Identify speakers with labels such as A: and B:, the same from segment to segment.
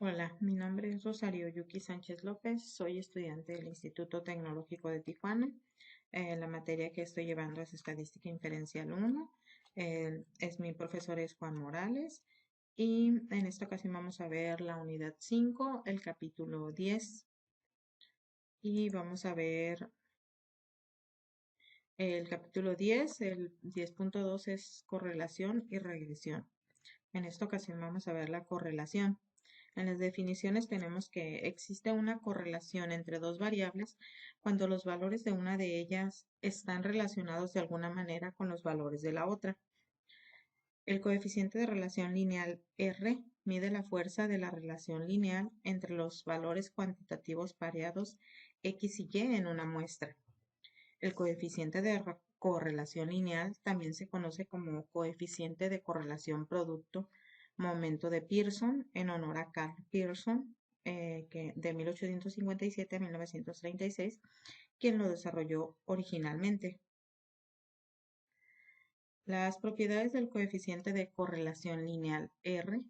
A: Hola, mi nombre es Rosario Yuki Sánchez López, soy estudiante del Instituto Tecnológico de Tijuana. La materia que estoy llevando es Estadística Inferencial 1. Mi profesor es Juan Morales y en esta ocasión vamos a ver la unidad 5, el capítulo 10 y vamos a ver el capítulo 10, el 10.2 es correlación y regresión. En esta ocasión vamos a ver la correlación. En las definiciones tenemos que existe una correlación entre dos variables cuando los valores de una de ellas están relacionados de alguna manera con los valores de la otra. El coeficiente de relación lineal R mide la fuerza de la relación lineal entre los valores cuantitativos pareados X y Y en una muestra. El coeficiente de correlación lineal también se conoce como coeficiente de correlación producto momento de Pearson, en honor a Carl Pearson, de 1857 a 1936, quien lo desarrolló originalmente. Las propiedades del coeficiente de correlación lineal R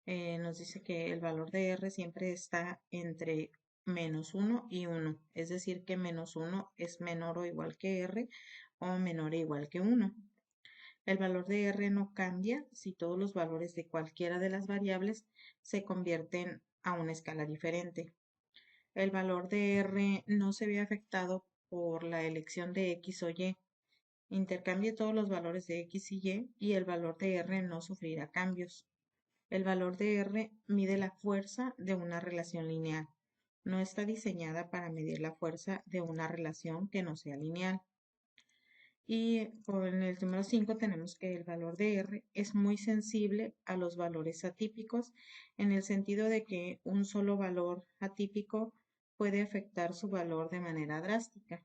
A: nos dice que el valor de R siempre está entre -1 y 1, es decir que -1 es menor o igual que R o menor o igual que 1. El valor de R no cambia si todos los valores de cualquiera de las variables se convierten a una escala diferente. El valor de R no se ve afectado por la elección de X o Y. Intercambie todos los valores de X y el valor de R no sufrirá cambios. El valor de R mide la fuerza de una relación lineal. No está diseñada para medir la fuerza de una relación que no sea lineal. Y en el número 5 tenemos que el valor de R es muy sensible a los valores atípicos, en el sentido de que un solo valor atípico puede afectar su valor de manera drástica.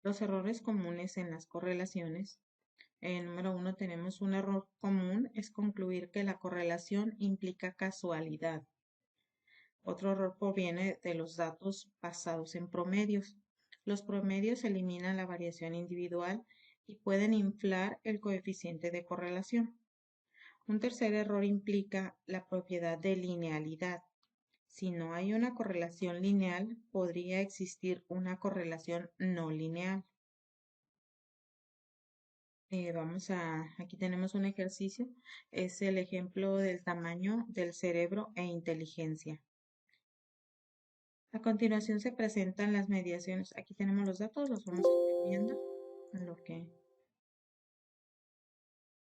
A: Los errores comunes en las correlaciones. En número 1 tenemos un error común, es concluir que la correlación implica casualidad. Otro error proviene de los datos basados en promedios. Los promedios eliminan la variación individual y pueden inflar el coeficiente de correlación. Un tercer error implica la propiedad de linealidad. Si no hay una correlación lineal, podría existir una correlación no lineal. Aquí tenemos un ejercicio, es el ejemplo del tamaño del cerebro e inteligencia. A continuación se presentan las mediaciones. Aquí tenemos los datos, los vamos a ir viendo en lo que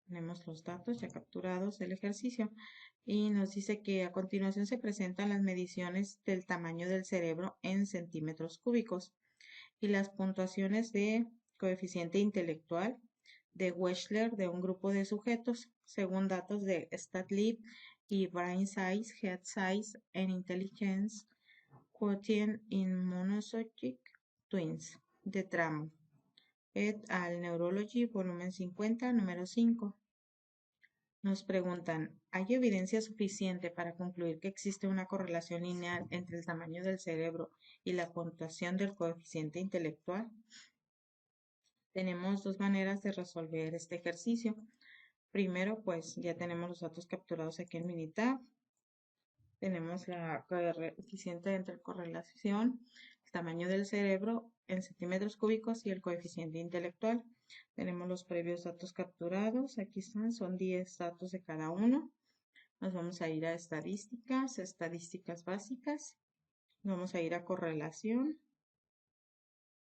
A: tenemos los datos ya capturados del ejercicio. Y nos dice que a continuación se presentan las mediciones del tamaño del cerebro en centímetros cúbicos y las puntuaciones de coeficiente intelectual de Wechsler de un grupo de sujetos, según datos de StatLib y Brain Size, Head Size and Intelligence Quotient in Monozoic Twins, de Tramo, et al. Neurology, volumen 50, número 5. Nos preguntan, ¿hay evidencia suficiente para concluir que existe una correlación lineal entre el tamaño del cerebro y la puntuación del coeficiente intelectual? Tenemos dos maneras de resolver este ejercicio. Primero, pues ya tenemos los datos capturados aquí en Minitab. Tenemos la coeficiente entre correlación, el tamaño del cerebro en centímetros cúbicos y el coeficiente intelectual. Tenemos los previos datos capturados. Aquí están, son 10 datos de cada uno. Nos vamos a ir a estadísticas, estadísticas básicas. Vamos a ir a correlación.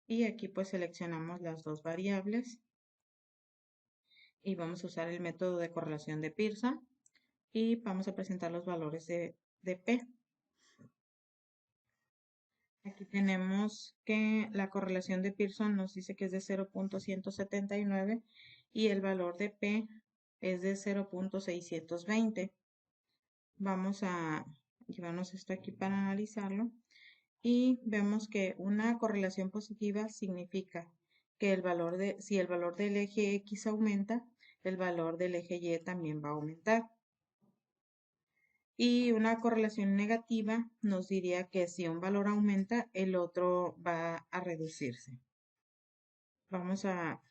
A: Y aquí pues seleccionamos las dos variables. Y vamos a usar el método de correlación de Pearson. Y vamos a presentar los valores de P. Aquí tenemos que la correlación de Pearson nos dice que es de 0.179 y el valor de P es de 0.620. Vamos a llevarnos esto aquí para analizarlo y vemos que una correlación positiva significa que si el valor del eje X aumenta, el valor del eje Y también va a aumentar. Y una correlación negativa nos diría que si un valor aumenta, el otro va a reducirse. Vamos a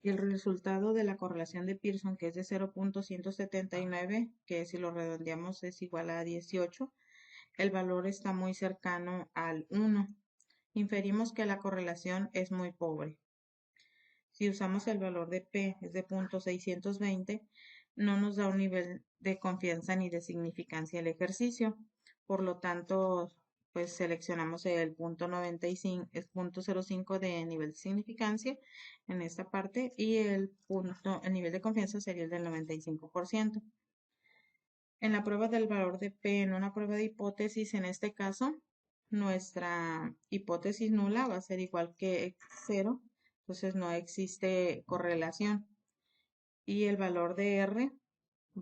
A: Y el resultado de la correlación de Pearson, que es de 0.179, que si lo redondeamos es igual a 18, el valor está muy cercano al 1. Inferimos que la correlación es muy pobre. Si usamos el valor de P, es de 0.620, no nos da un nivel de confianza ni de significancia el ejercicio. Por lo tanto, pues seleccionamos el punto 95, el punto 0.5 de nivel de significancia en esta parte y el nivel de confianza sería el del 95%. En la prueba del valor de P en una prueba de hipótesis, en este caso, nuestra hipótesis nula va a ser igual que 0, entonces no existe correlación. Y el valor de R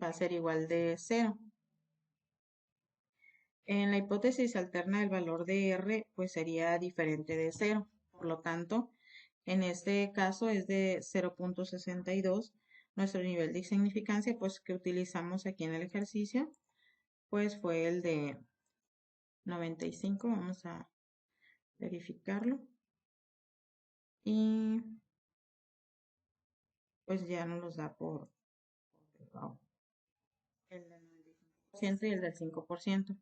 A: va a ser igual de 0. En la hipótesis alterna el valor de R pues sería diferente de 0. Por lo tanto, en este caso es de 0.62. Nuestro nivel de significancia pues que utilizamos aquí en el ejercicio pues fue el de 95. Vamos a verificarlo. Y pues ya nos los da por el del 95% y el del 5%.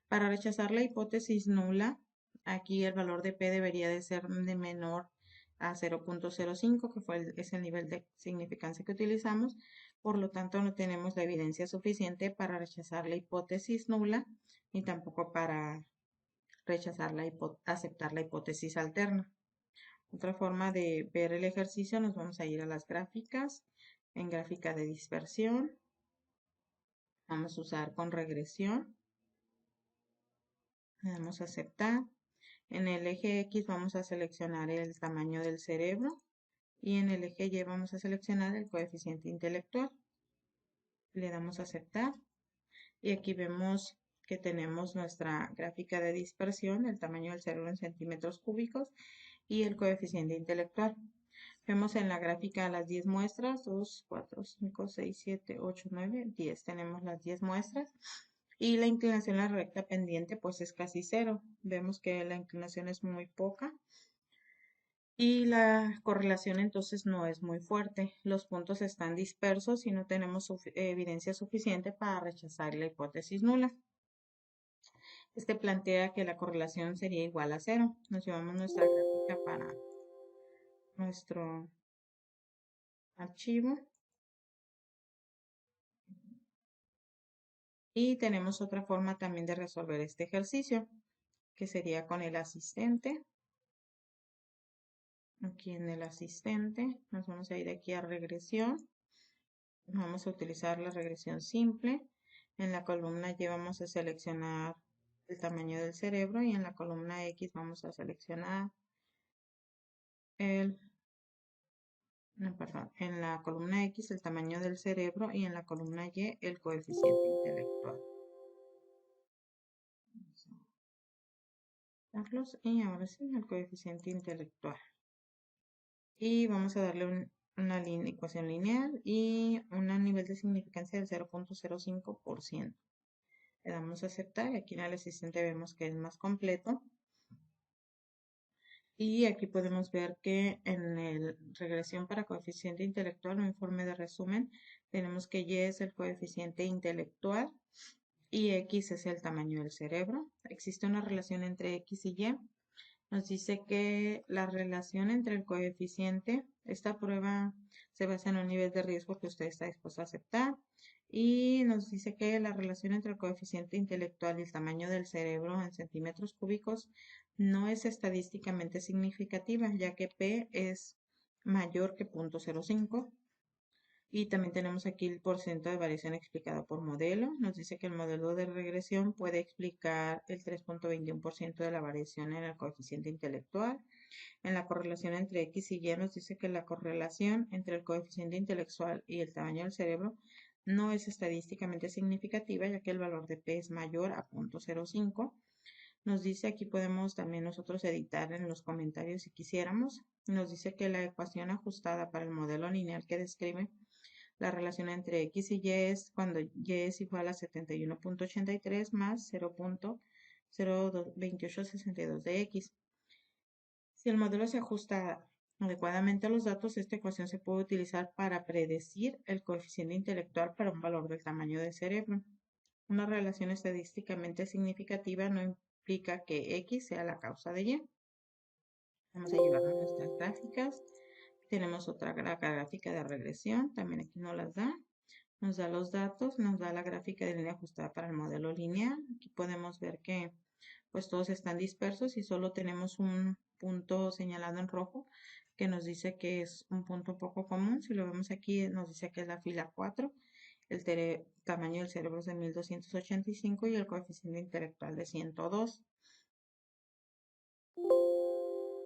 A: Para rechazar la hipótesis nula, aquí el valor de P debería de ser de menor a 0.05, que es el nivel de significancia que utilizamos. Por lo tanto, no tenemos la evidencia suficiente para rechazar la hipótesis nula, ni tampoco para aceptar la hipótesis alterna. Otra forma de ver el ejercicio, nos vamos a ir a las gráficas. En gráfica de dispersión, vamos a usar con regresión. Le damos a aceptar. En el eje X vamos a seleccionar el tamaño del cerebro y en el eje Y vamos a seleccionar el coeficiente intelectual. Le damos a aceptar y aquí vemos que tenemos nuestra gráfica de dispersión, el tamaño del cerebro en centímetros cúbicos y el coeficiente intelectual. Vemos en la gráfica las 10 muestras, 2, 4, 5, 6, 7, 8, 9, 10. Tenemos las 10 muestras. Y la inclinación a la recta pendiente pues es casi 0. Vemos que la inclinación es muy poca. Y la correlación entonces no es muy fuerte. Los puntos están dispersos y no tenemos evidencia suficiente para rechazar la hipótesis nula. Este plantea que la correlación sería igual a 0. Nos llevamos nuestra gráfica para nuestro archivo. Y tenemos otra forma también de resolver este ejercicio, que sería con el asistente. Aquí en el asistente nos vamos a ir aquí a regresión. Vamos a utilizar la regresión simple. En la columna Y vamos a seleccionar el tamaño del cerebro y en la columna X vamos a seleccionar en la columna X el tamaño del cerebro y en la columna Y el coeficiente intelectual. Y ahora sí, el coeficiente intelectual. Y vamos a darle una ecuación lineal y un nivel de significancia del 0.05%. Le damos a aceptar. Aquí en el asistente vemos que es más completo. Y aquí podemos ver que en el regresión para coeficiente intelectual o informe de resumen, tenemos que Y es el coeficiente intelectual y X es el tamaño del cerebro. Existe una relación entre X y Y. Nos dice que la relación entre el coeficiente, esta prueba se basa en un nivel de riesgo que usted está dispuesto a aceptar. Y nos dice que la relación entre el coeficiente intelectual y el tamaño del cerebro en centímetros cúbicos no es estadísticamente significativa, ya que P es mayor que 0.05. Y también tenemos aquí el porcentaje de variación explicado por modelo. Nos dice que el modelo de regresión puede explicar el 3.21% de la variación en el coeficiente intelectual. En la correlación entre X y Y nos dice que la correlación entre el coeficiente intelectual y el tamaño del cerebro no es estadísticamente significativa, ya que el valor de P es mayor a 0.05. Nos dice, aquí podemos también nosotros editar en los comentarios si quisiéramos. Nos dice que la ecuación ajustada para el modelo lineal que describe la relación entre X y Y es cuando Y es igual a 71.83 más 0.02862 de X. Si el modelo se ajusta adecuadamente los datos, esta ecuación se puede utilizar para predecir el coeficiente intelectual para un valor del tamaño del cerebro. Una relación estadísticamente significativa no implica que X sea la causa de Y. Vamos a llevarnos nuestras gráficas. Tenemos otra gráfica de regresión, también aquí nos las da. Nos da los datos, nos da la gráfica de línea ajustada para el modelo lineal. Aquí podemos ver que pues todos están dispersos y solo tenemos un punto señalado en rojo que nos dice que es un punto poco común. Si lo vemos aquí, nos dice que es la fila 4. El tamaño del cerebro es de 1285 y el coeficiente intelectual de 102.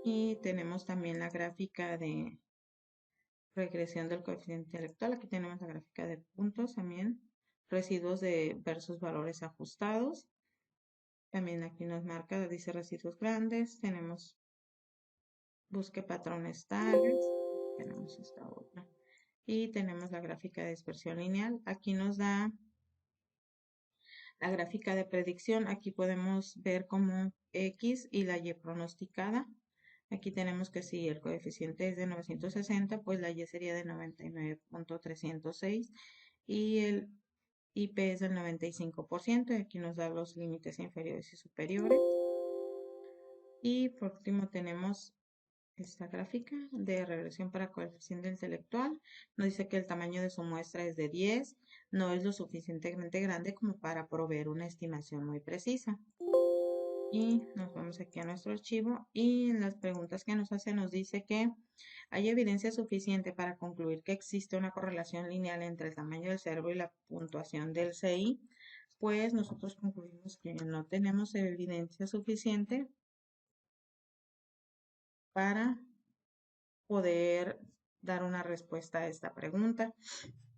A: Y tenemos también la gráfica de regresión del coeficiente intelectual. Aquí tenemos la gráfica de puntos también. Residuos versus valores ajustados. También aquí nos marca, dice residuos grandes. Tenemos busque patrones tales. Tenemos esta otra. Y tenemos la gráfica de dispersión lineal. Aquí nos da la gráfica de predicción. Aquí podemos ver como X y la Y pronosticada. Aquí tenemos que si el coeficiente es de 960, pues la Y sería de 99.306 y el IP es del 95%. Y aquí nos da los límites inferiores y superiores. Y por último tenemos esta gráfica de regresión para coeficiente intelectual. Nos dice que el tamaño de su muestra es de 10, no es lo suficientemente grande como para proveer una estimación muy precisa. Y nos vamos aquí a nuestro archivo y en las preguntas que nos hace nos dice que hay evidencia suficiente para concluir que existe una correlación lineal entre el tamaño del cerebro y la puntuación del CI. Pues nosotros concluimos que no tenemos evidencia suficiente para poder dar una respuesta a esta pregunta.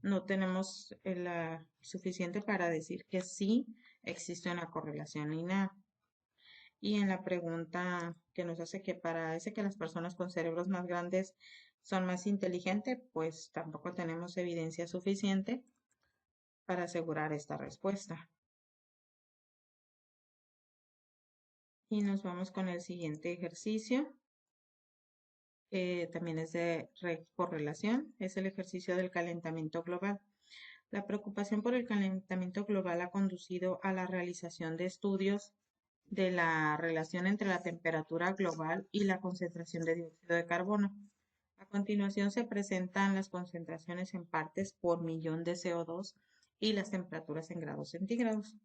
A: No tenemos la suficiente para decir que sí existe una correlación lineal. Y en la pregunta que nos hace que parece que las personas con cerebros más grandes son más inteligentes, pues tampoco tenemos evidencia suficiente para asegurar esta respuesta. Y nos vamos con el siguiente ejercicio. También es de correlación, es el ejercicio del calentamiento global. La preocupación por el calentamiento global ha conducido a la realización de estudios de la relación entre la temperatura global y la concentración de dióxido de carbono. A continuación se presentan las concentraciones en partes por millón de CO2 y las temperaturas en grados centígrados.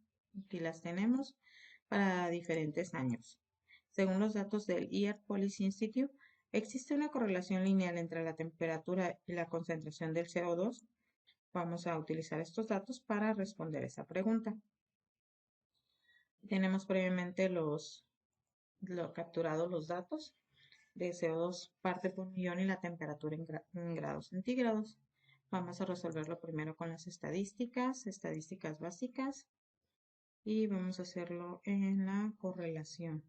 A: Aquí las tenemos para diferentes años. Según los datos del Air Policy Institute, existe una correlación lineal entre la temperatura y la concentración del CO2. Vamos a utilizar estos datos para responder esa pregunta. Tenemos previamente capturados los datos de CO2 parte por millón y la temperatura en grados centígrados. Vamos a resolverlo primero con las estadísticas básicas, y vamos a hacerlo en la correlación.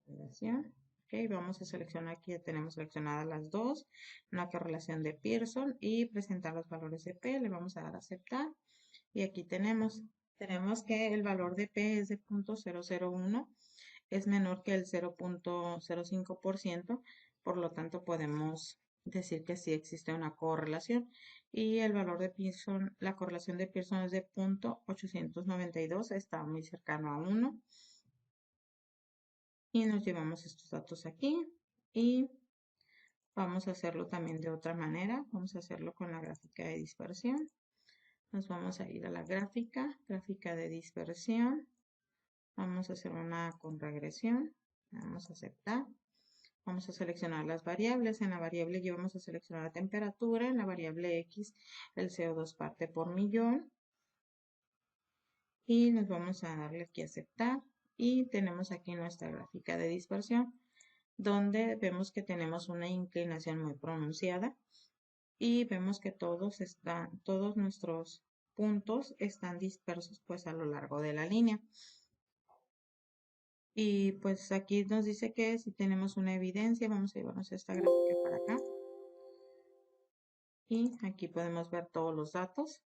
A: Ok, vamos a seleccionar, aquí ya tenemos seleccionadas las dos, una correlación de Pearson y presentar los valores de P, le vamos a dar a aceptar y aquí tenemos que el valor de P es de 0.001, es menor que el 0.05%, por lo tanto podemos decir que sí existe una correlación y el valor de Pearson, la correlación de Pearson es de 0.892, está muy cercano a 1. Y nos llevamos estos datos aquí y vamos a hacerlo también de otra manera. Vamos a hacerlo con la gráfica de dispersión. Nos vamos a ir a la gráfica de dispersión. Vamos a hacer una con regresión. Vamos a aceptar. Vamos a seleccionar las variables. En la variable Y vamos a seleccionar la temperatura. En la variable X el CO2 parte por millón. Y nos vamos a darle aquí a aceptar. Y tenemos aquí nuestra gráfica de dispersión, donde vemos que tenemos una inclinación muy pronunciada y vemos que todos nuestros puntos están dispersos pues a lo largo de la línea. Y pues aquí nos dice que si tenemos una evidencia, vamos a llevarnos esta gráfica para acá. Y aquí podemos ver todos los datos,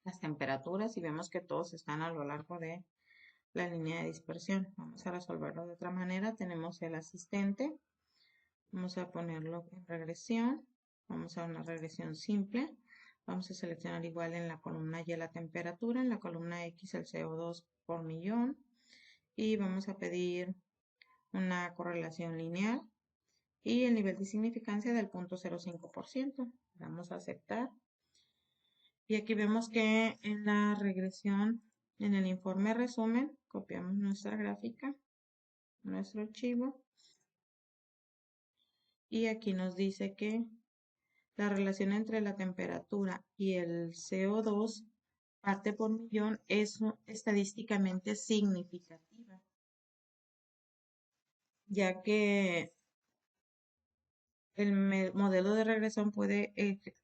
A: las temperaturas, y vemos que todos están a lo largo de la línea de dispersión. Vamos a resolverlo de otra manera. Tenemos el asistente. Vamos a ponerlo en regresión. Vamos a una regresión simple. Vamos a seleccionar igual en la columna Y la temperatura, en la columna X el CO2 por millón. Y vamos a pedir una correlación lineal y el nivel de significancia del 0.05%. Vamos a aceptar. Y aquí vemos que en la regresión, en el informe resumen, copiamos nuestra gráfica, nuestro archivo. Y aquí nos dice que la relación entre la temperatura y el CO2 parte por millón es estadísticamente significativa, ya que el modelo de regresión puede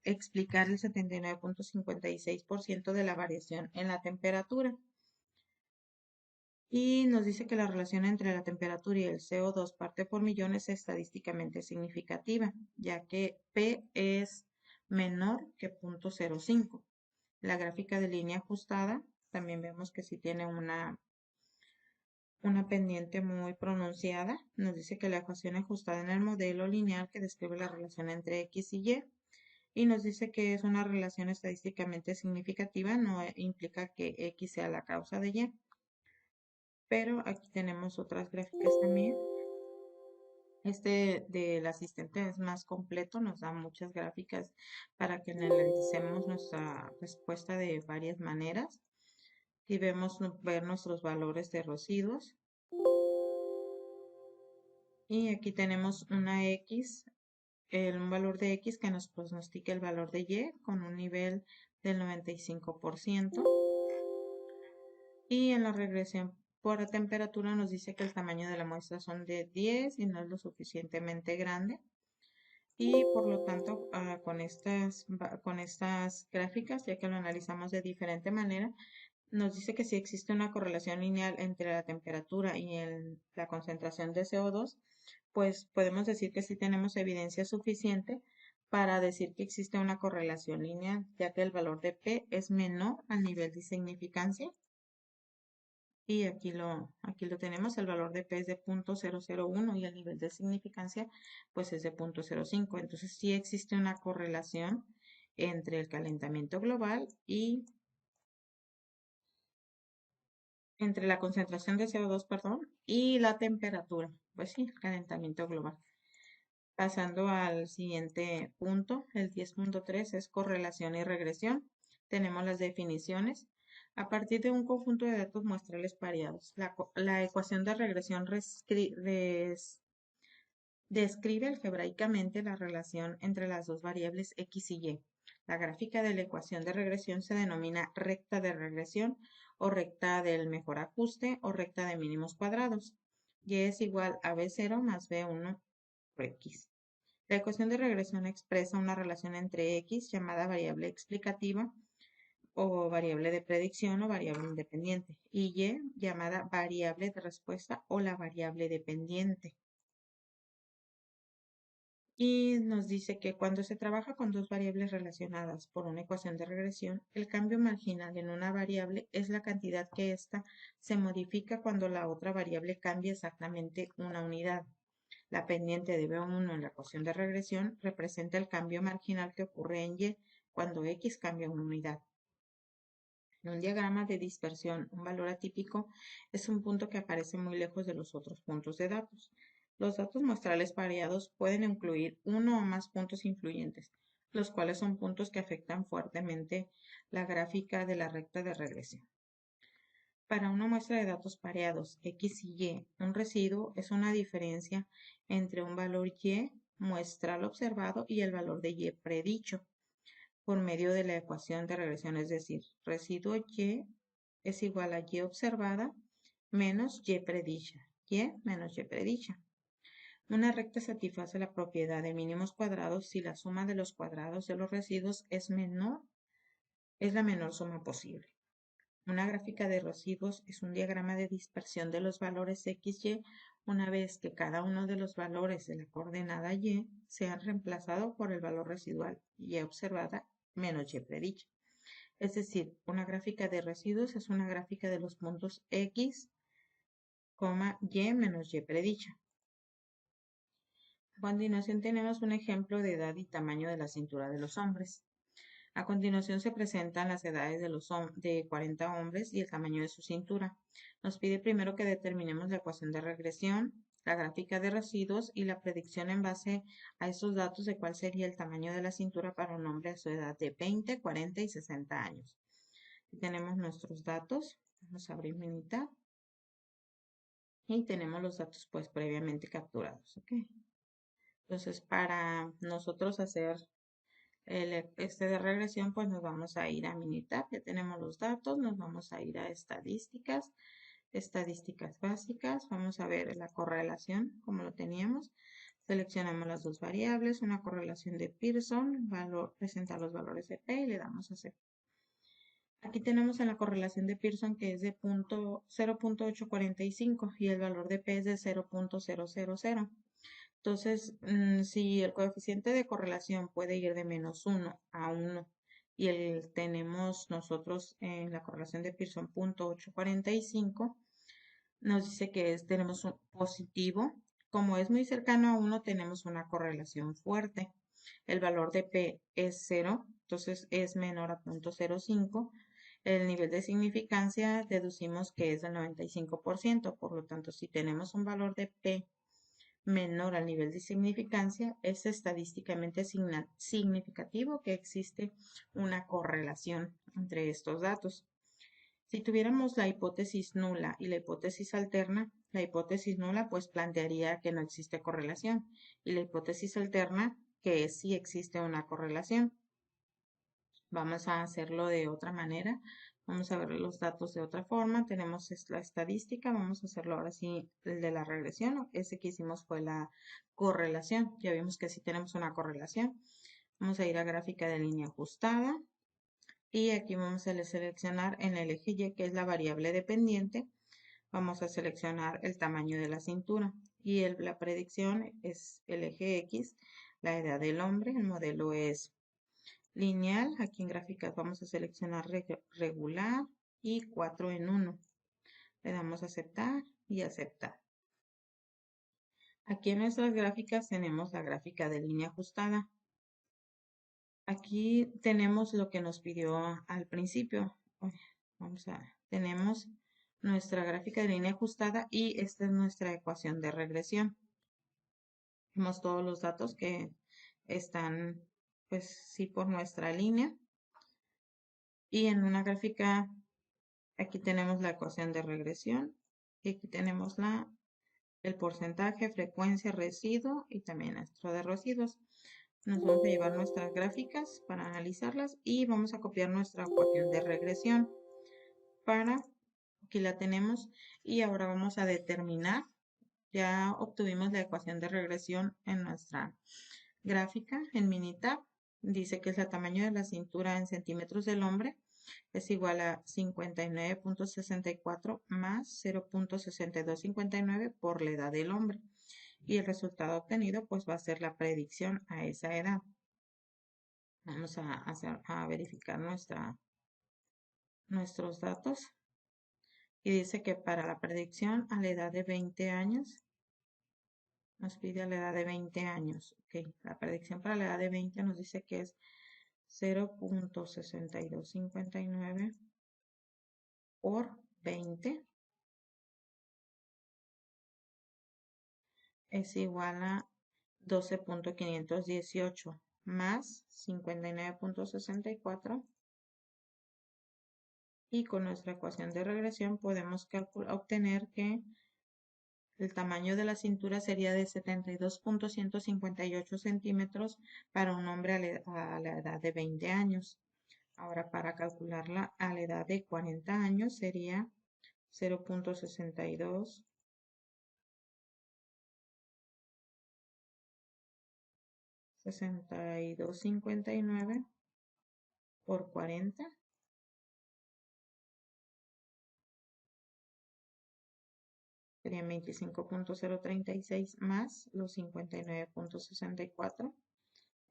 A: explicar el 79.56% de la variación en la temperatura. Y nos dice que la relación entre la temperatura y el CO2 parte por millón es estadísticamente significativa, ya que P es menor que 0.05. La gráfica de línea ajustada, también vemos que sí tiene una pendiente muy pronunciada. Nos dice que la ecuación ajustada en el modelo lineal que describe la relación entre X y Y nos dice que es una relación estadísticamente significativa, no implica que X sea la causa de Y. Pero aquí tenemos otras gráficas también. Este del asistente es más completo, nos da muchas gráficas para que analicemos nuestra respuesta de varias maneras. Y vemos ver nuestros valores de residuos. Y aquí tenemos una X, un valor de X que nos pronostica el valor de Y con un nivel del 95%. Y en la regresión por temperatura nos dice que el tamaño de la muestra son de 10 y no es lo suficientemente grande. Y por lo tanto, con estas gráficas, ya que lo analizamos de diferente manera, nos dice que si existe una correlación lineal entre la temperatura y la concentración de CO2, pues podemos decir que sí tenemos evidencia suficiente para decir que existe una correlación lineal, ya que el valor de P es menor al nivel de significancia. Y aquí lo tenemos, el valor de P es de 0.001 y el nivel de significancia pues es de 0.05. Entonces sí existe una correlación entre el calentamiento global y entre la concentración de CO2, perdón, y la temperatura. Pues sí, el calentamiento global. Pasando al siguiente punto, el 10.3 es correlación y regresión. Tenemos las definiciones. A partir de un conjunto de datos muestrales pareados, la ecuación de regresión describe algebraicamente la relación entre las dos variables X y Y. La gráfica de la ecuación de regresión se denomina recta de regresión o recta del mejor ajuste o recta de mínimos cuadrados. Y es igual a B0 más B1 por X. La ecuación de regresión expresa una relación entre X, llamada variable explicativa, o variable de predicción o variable independiente, y Y, llamada variable de respuesta o la variable dependiente. Y nos dice que cuando se trabaja con dos variables relacionadas por una ecuación de regresión, el cambio marginal en una variable es la cantidad que ésta se modifica cuando la otra variable cambia exactamente una unidad. La pendiente de B1 en la ecuación de regresión representa el cambio marginal que ocurre en Y cuando X cambia una unidad. En un diagrama de dispersión, un valor atípico es un punto que aparece muy lejos de los otros puntos de datos. Los datos muestrales pareados pueden incluir uno o más puntos influyentes, los cuales son puntos que afectan fuertemente la gráfica de la recta de regresión. Para una muestra de datos pareados X y Y, un residuo es una diferencia entre un valor Y muestral observado y el valor de Y predicho por medio de la ecuación de regresión, es decir, residuo Y es igual a Y observada menos Y predicha. Y menos Y predicha. Una recta satisface la propiedad de mínimos cuadrados si la suma de los cuadrados de los residuos es la menor suma posible. Una gráfica de residuos es un diagrama de dispersión de los valores X, Y una vez que cada uno de los valores de la coordenada Y sea reemplazado por el valor residual Y observada menos Y predicha. Es decir, una gráfica de residuos es una gráfica de los puntos X y menos y predicha. A continuación tenemos un ejemplo de edad y tamaño de la cintura de los hombres. A continuación se presentan las edades de 40 hombres y el tamaño de su cintura. Nos pide primero que determinemos la ecuación de regresión, la gráfica de residuos y la predicción en base a estos datos de cuál sería el tamaño de la cintura para un hombre a su edad de 20, 40 y 60 años. Aquí tenemos nuestros datos. Vamos a abrir Minitab. Y tenemos los datos pues previamente capturados. ¿Okay? Entonces para nosotros hacer este de regresión, pues nos vamos a ir a Minitab, ya tenemos los datos, nos vamos a ir a estadísticas básicas, vamos a ver la correlación como lo teníamos, seleccionamos las dos variables, una correlación de Pearson, presenta los valores de P y le damos a aceptar. Aquí tenemos en la correlación de Pearson que es de 0.845 y el valor de P es de 0.000. Entonces, si el coeficiente de correlación puede ir de -1 a 1 y tenemos nosotros en la correlación de Pearson 0.845, nos dice que tenemos un positivo. Como es muy cercano a 1, tenemos una correlación fuerte. El valor de P es 0, entonces es menor a 0.05. El nivel de significancia deducimos que es del 95%, por lo tanto, si tenemos un valor de P menor al nivel de significancia, es estadísticamente significativo que existe una correlación entre estos datos. Si tuviéramos la hipótesis nula y la hipótesis alterna, la hipótesis nula pues plantearía que no existe correlación y la hipótesis alterna que sí existe una correlación. Vamos a hacerlo de otra manera. Vamos a ver los datos de otra forma. Tenemos la estadística. Vamos a hacerlo ahora sí el de la regresión. Ese que hicimos fue la correlación. Ya vimos que sí tenemos una correlación. Vamos a ir a gráfica de línea ajustada. Y aquí vamos a seleccionar en el eje Y, que es la variable dependiente. Vamos a seleccionar el tamaño de la cintura. Y la predicción es el eje X, la edad del hombre. El modelo es lineal. Aquí en gráficas vamos a seleccionar regular y 4 en 1. Le damos a aceptar y aceptar. Aquí en nuestras gráficas tenemos la gráfica de línea ajustada. Aquí tenemos lo que nos pidió al principio. Tenemos nuestra gráfica de línea ajustada y esta es nuestra ecuación de regresión. Vemos todos los datos que están, pues sí, por nuestra línea. Y en una gráfica, aquí tenemos la ecuación de regresión. Y aquí tenemos el porcentaje, frecuencia, residuo y también nuestro de residuos. Nos vamos a llevar nuestras gráficas para analizarlas y vamos a copiar nuestra ecuación de regresión aquí la tenemos y ahora vamos a determinar, ya obtuvimos la ecuación de regresión en nuestra gráfica en Minitab, dice que es el tamaño de la cintura en centímetros del hombre es igual a 59.64 más 0.6259 por la edad del hombre. Y el resultado obtenido pues va a ser la predicción a esa edad. Vamos a verificar nuestros datos. Y dice que para la predicción a la edad de 20 años, nos pide a la edad de 20 años. Okay. La predicción para la edad de 20 nos dice que es 0.6259 por 20 es igual a 12.518 más 59.64 y con nuestra ecuación de regresión podemos obtener que el tamaño de la cintura sería de 72.158 centímetros para un hombre a la edad de 20 años. Ahora para calcularla a la edad de 40 años sería 0.62 62.59 por 40 serían 25.036 más los 59.64.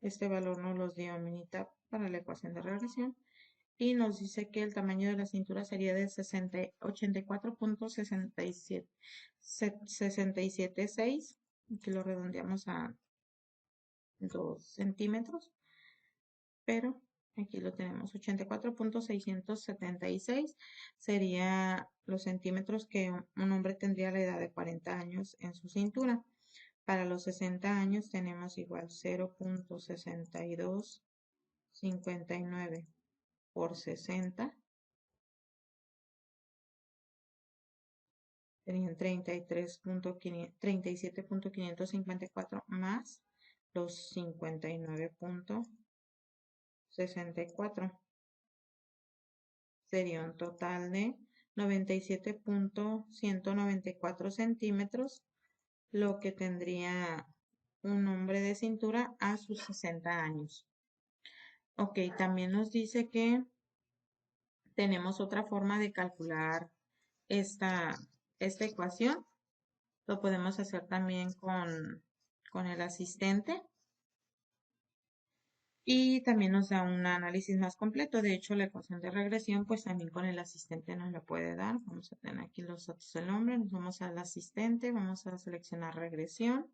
A: Este valor nos los dio Minitab para la ecuación de regresión y nos dice que el tamaño de la cintura sería de 84.67,6, que lo redondeamos a 2 centímetros, pero aquí lo tenemos, 84.676 sería los centímetros que un hombre tendría a la edad de 40 años en su cintura. Para los 60 años tenemos igual 0.6259 por 60, serían 37.554 más los 59.64. Sería un total de 97.194 centímetros, lo que tendría un hombre de cintura a sus 60 años. Ok, también nos dice que tenemos otra forma de calcular esta ecuación. Lo podemos hacer también con el asistente. Y también nos da un análisis más completo. De hecho, la ecuación de regresión, pues también con el asistente nos la puede dar. Vamos a tener aquí los datos del hombre. Nos vamos al asistente. Vamos a seleccionar regresión.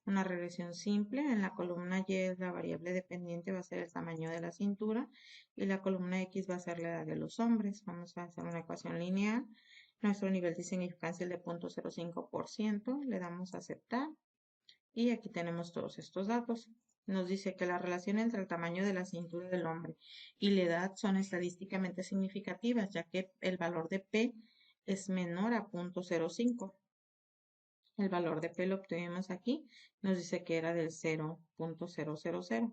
A: Una regresión simple. En la columna Y la variable dependiente va a ser el tamaño de la cintura. Y la columna X va a ser la edad de los hombres. Vamos a hacer una ecuación lineal. Nuestro nivel de significancia es de 0.05%. Le damos a aceptar. Y aquí tenemos todos estos datos. Nos dice que la relación entre el tamaño de la cintura del hombre y la edad son estadísticamente significativas, ya que el valor de P es menor a 0.05. El valor de P lo obtuvimos aquí. Nos dice que era del 0.000.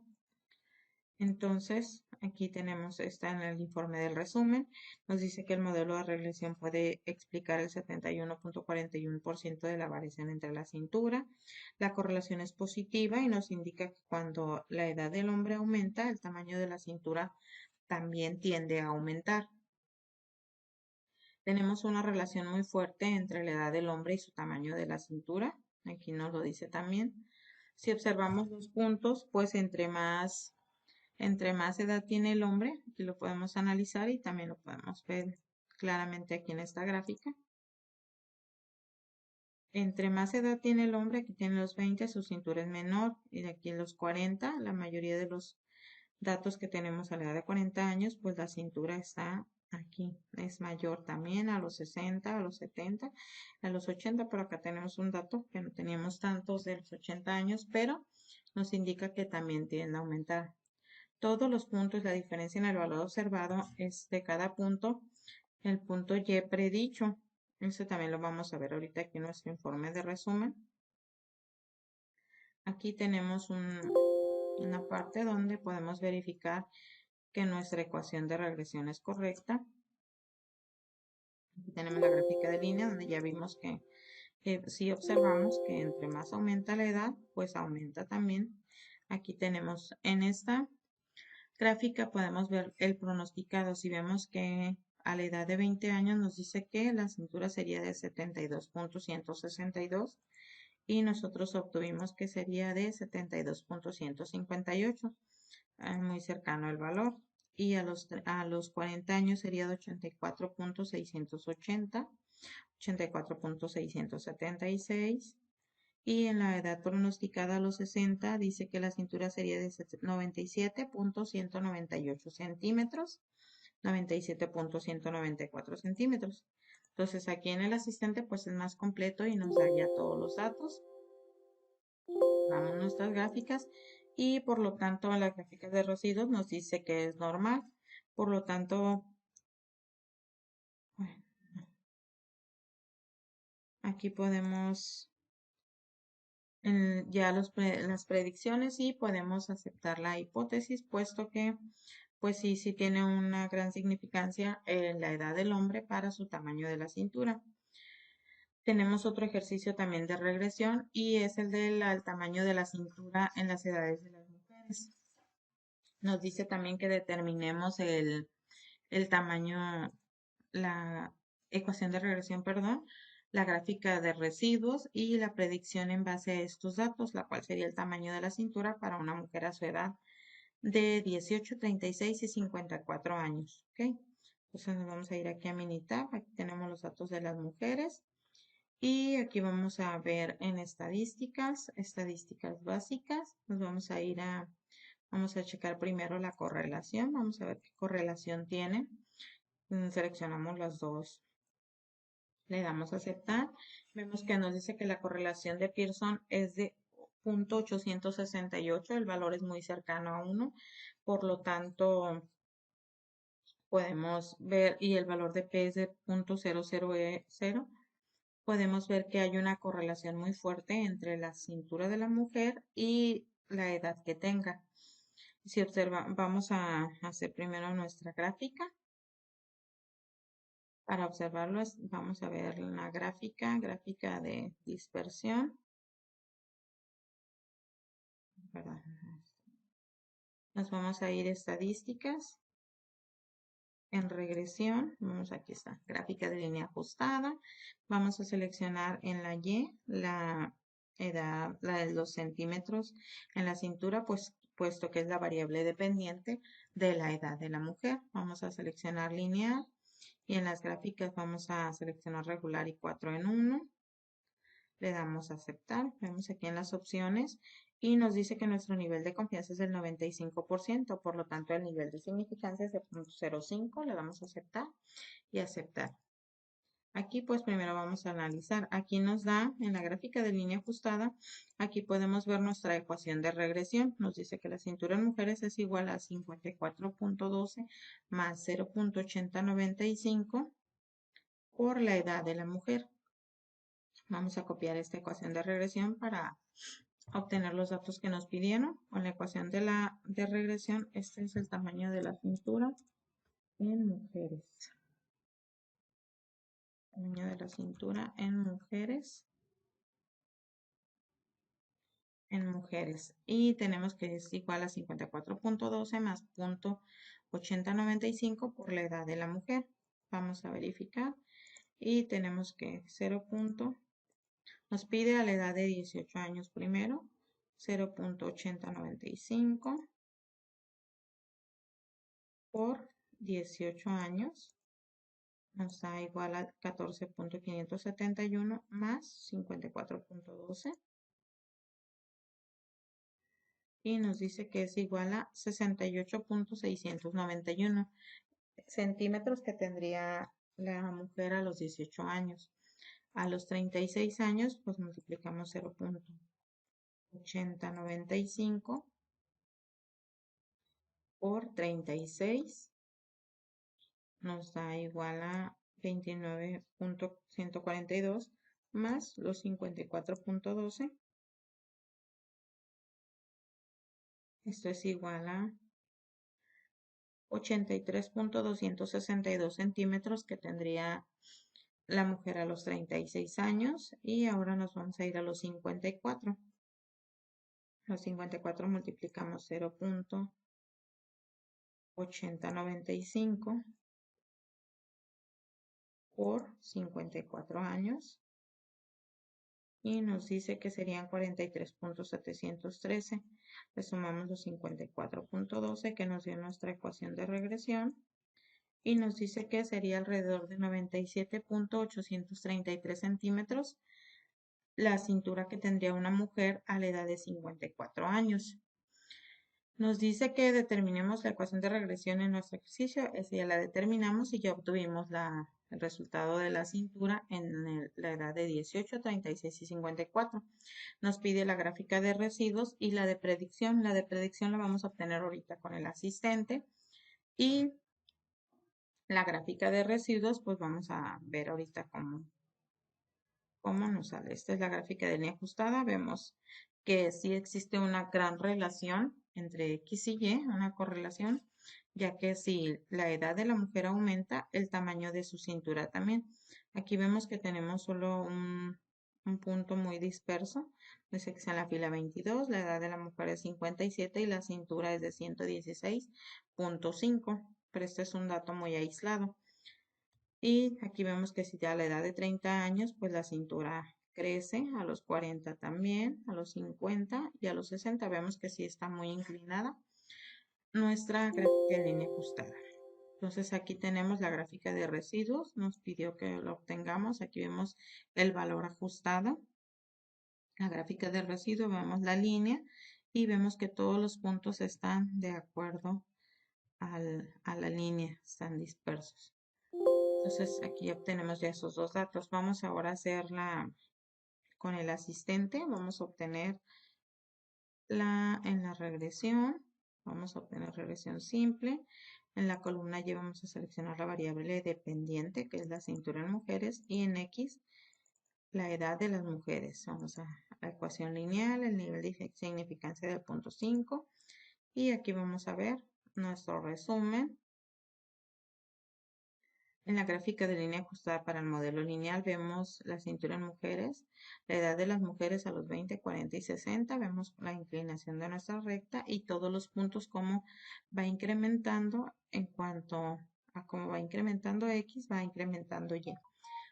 A: Entonces, aquí tenemos, está en el informe del resumen, nos dice que el modelo de regresión puede explicar el 71.41% de la variación entre la cintura. La correlación es positiva y nos indica que cuando la edad del hombre aumenta, el tamaño de la cintura también tiende a aumentar. Tenemos una relación muy fuerte entre la edad del hombre y su tamaño de la cintura. Aquí nos lo dice también. Si observamos los puntos, pues entre más edad tiene el hombre, aquí lo podemos analizar y también lo podemos ver claramente aquí en esta gráfica. Entre más edad tiene el hombre, aquí tiene los 20, su cintura es menor, y de aquí en los 40, la mayoría de los datos que tenemos a la edad de 40 años, pues la cintura está aquí, es mayor también a los 60, a los 70, a los 80, pero acá tenemos un dato que no teníamos tantos de los 80 años, pero nos indica que también tiende a aumentar. Todos los puntos, la diferencia en el valor observado es de cada punto, el punto Y predicho. Eso también lo vamos a ver ahorita aquí en nuestro informe de resumen. Aquí tenemos una parte donde podemos verificar que nuestra ecuación de regresión es correcta. Aquí tenemos la gráfica de línea donde ya vimos que si observamos que entre más aumenta la edad, pues aumenta también. Aquí tenemos en esta gráfica podemos ver el pronosticado. Si vemos que a la edad de 20 años nos dice que la cintura sería de 72.162 y nosotros obtuvimos que sería de 72.158, muy cercano al valor. Y a los 40 años sería de 84.680, 84.676. Y en la edad pronosticada a los 60 dice que la cintura sería de 97.198 centímetros, 97.194 centímetros. Entonces aquí en el asistente pues es más completo y nos da ya todos los datos. Damos nuestras gráficas y por lo tanto la gráfica de residuos nos dice que es normal. Por lo tanto, bueno, aquí podemos ya las predicciones y podemos aceptar la hipótesis, puesto que pues sí tiene una gran significancia en la edad del hombre para su tamaño de la cintura. Tenemos otro ejercicio también de regresión y es el del tamaño de la cintura en las edades de las mujeres. Nos dice también que determinemos el tamaño, la ecuación de regresión, perdón, la gráfica de residuos y la predicción en base a estos datos, la cual sería el tamaño de la cintura para una mujer a su edad de 18, 36 y 54 años. ¿Ok? Entonces nos vamos a ir aquí a Minitab. Aquí tenemos los datos de las mujeres. Y aquí vamos a ver en estadísticas, estadísticas básicas. Nos vamos a ir vamos a checar primero la correlación. Vamos a ver qué correlación tiene. Seleccionamos las dos. Le damos a aceptar. Vemos que nos dice que la correlación de Pearson es de 0.868. El valor es muy cercano a 1. Por lo tanto, podemos ver, y el valor de P es de 0.00. Podemos ver que hay una correlación muy fuerte entre la cintura de la mujer y la edad que tenga. Si observa, vamos a hacer primero nuestra gráfica. Para observarlo, vamos a ver la gráfica de dispersión. ¿Verdad? Nos vamos a ir a estadísticas. En regresión, vamos aquí está, gráfica de línea ajustada. Vamos a seleccionar en la Y la edad, la de los centímetros en la cintura, pues puesto que es la variable dependiente de la edad de la mujer. Vamos a seleccionar lineal y en las gráficas vamos a seleccionar regular y 4 en 1. Le damos a aceptar. Vemos aquí en las opciones y nos dice que nuestro nivel de confianza es del 95%, por lo tanto el nivel de significancia es de 0.05. Le damos a aceptar y aceptar. Aquí pues primero vamos a analizar. Aquí nos da en la gráfica de línea ajustada, aquí podemos ver nuestra ecuación de regresión. Nos dice que la cintura en mujeres es igual a 54.12 más 0.8095 por la edad de la mujer. Vamos a copiar esta ecuación de regresión para obtener los datos que nos pidieron. Con la ecuación de regresión, este es el tamaño de la cintura en mujeres. Tamaño de la cintura en mujeres. Y tenemos que es igual a 54.12 más 0.8095 por la edad de la mujer. Vamos a verificar y tenemos que 0. Nos pide a la edad de 18 años primero, 0.8095 por 18 años nos da igual a 14.571 más 54.12 y nos dice que es igual a 68.691 centímetros que tendría la mujer a los 18 años. A los 36 años, pues multiplicamos 0.8095 por 36 nos da igual a 29.142 más los 54.12. Esto es igual a 83.262 centímetros que tendría la mujer a los 36 años. Y ahora nos vamos a ir a los 54. Los 54 multiplicamos 0.8095 por 54 años y nos dice que serían 43.713. Le sumamos los 54.12 que nos dio nuestra ecuación de regresión y nos dice que sería alrededor de 97.833 centímetros la cintura que tendría una mujer a la edad de 54 años. Nos dice que determinemos la ecuación de regresión en nuestro ejercicio. Esa ya la determinamos y ya obtuvimos el resultado de la cintura en la edad de 18, 36 y 54. Nos pide la gráfica de residuos y la de predicción. La de predicción la vamos a obtener ahorita con el asistente. Y la gráfica de residuos, pues vamos a ver ahorita cómo nos sale. Esta es la gráfica de línea ajustada. Vemos que sí existe una gran relación entre X y Y, una correlación, ya que si la edad de la mujer aumenta, el tamaño de su cintura también. Aquí vemos que tenemos solo un punto muy disperso. Dice que es en la fila 22, la edad de la mujer es 57 y la cintura es de 116.5, pero este es un dato muy aislado. Y aquí vemos que si ya a la edad de 30 años, pues la cintura crece, a los 40 también, a los 50 y a los 60 vemos que sí está muy inclinada. nuestra gráfica de línea ajustada. Entonces aquí tenemos la gráfica de residuos, nos pidió que lo obtengamos, aquí vemos el valor ajustado, la gráfica de residuo, vemos la línea y vemos que todos los puntos están de acuerdo a la línea, están dispersos. Entonces aquí obtenemos ya esos dos datos. Vamos ahora a hacerla con el asistente, vamos a obtener en la regresión, vamos a obtener regresión simple. En la columna Y vamos a seleccionar la variable dependiente, que es la cintura en mujeres, y en X, la edad de las mujeres. Vamos a la ecuación lineal, el nivel de significancia del punto 5, y aquí vamos a ver nuestro resumen. En la gráfica de línea ajustada para el modelo lineal vemos la cintura en mujeres, la edad de las mujeres a los 20, 40 y 60, vemos la inclinación de nuestra recta y todos los puntos cómo va incrementando en cuanto a cómo va incrementando X, va incrementando Y.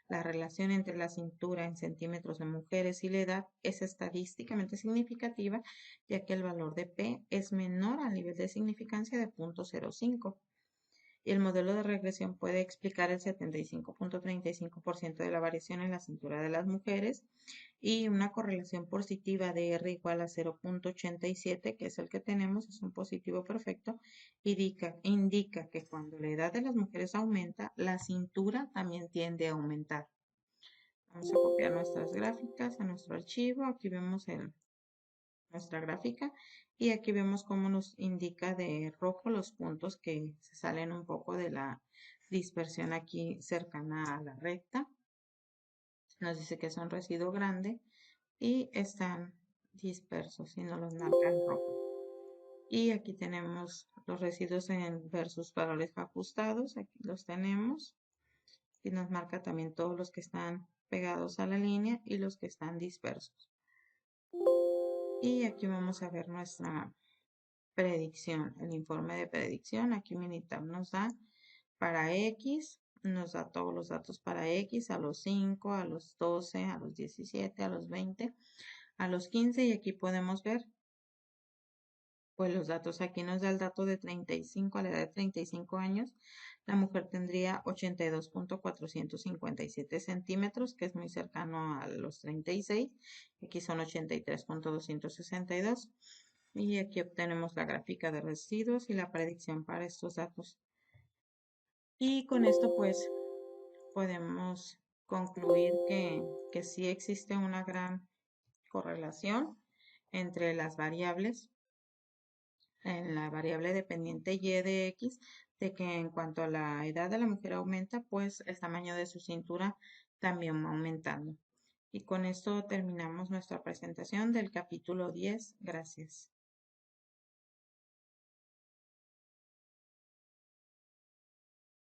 A: La relación entre la cintura en centímetros de mujeres y la edad es estadísticamente significativa, ya que el valor de P es menor al nivel de significancia de 0.05. Y el modelo de regresión puede explicar el 75.35% de la variación en la cintura de las mujeres y una correlación positiva de R igual a 0.87, que es el que tenemos, es un positivo perfecto, indica que cuando la edad de las mujeres aumenta, la cintura también tiende a aumentar. Vamos a copiar nuestras gráficas a nuestro archivo. Aquí vemos nuestra gráfica y aquí vemos cómo nos indica de rojo los puntos que se salen un poco de la dispersión aquí cercana a la recta. Nos dice que es un residuo grande y están dispersos y nos los marca en rojo. Y aquí tenemos los residuos en versus valores ajustados, aquí los tenemos y nos marca también todos los que están pegados a la línea y los que están dispersos. Y aquí vamos a ver nuestra predicción, el informe de predicción. Aquí Minitab nos da para X, nos da todos los datos para X, a los 5, a los 12, a los 17, a los 20, a los 15 y aquí podemos ver pues los datos. Aquí nos da el dato de 35, a la edad de 35 años, la mujer tendría 82.457 centímetros, que es muy cercano a los 36. Aquí son 83.262. Y aquí obtenemos la gráfica de residuos y la predicción para estos datos. Y con esto pues podemos concluir que sí existe una gran correlación entre las variables, en la variable dependiente Y de X, de que en cuanto a la edad de la mujer aumenta, pues el tamaño de su cintura también va aumentando. Y con esto terminamos nuestra presentación del capítulo 10. Gracias.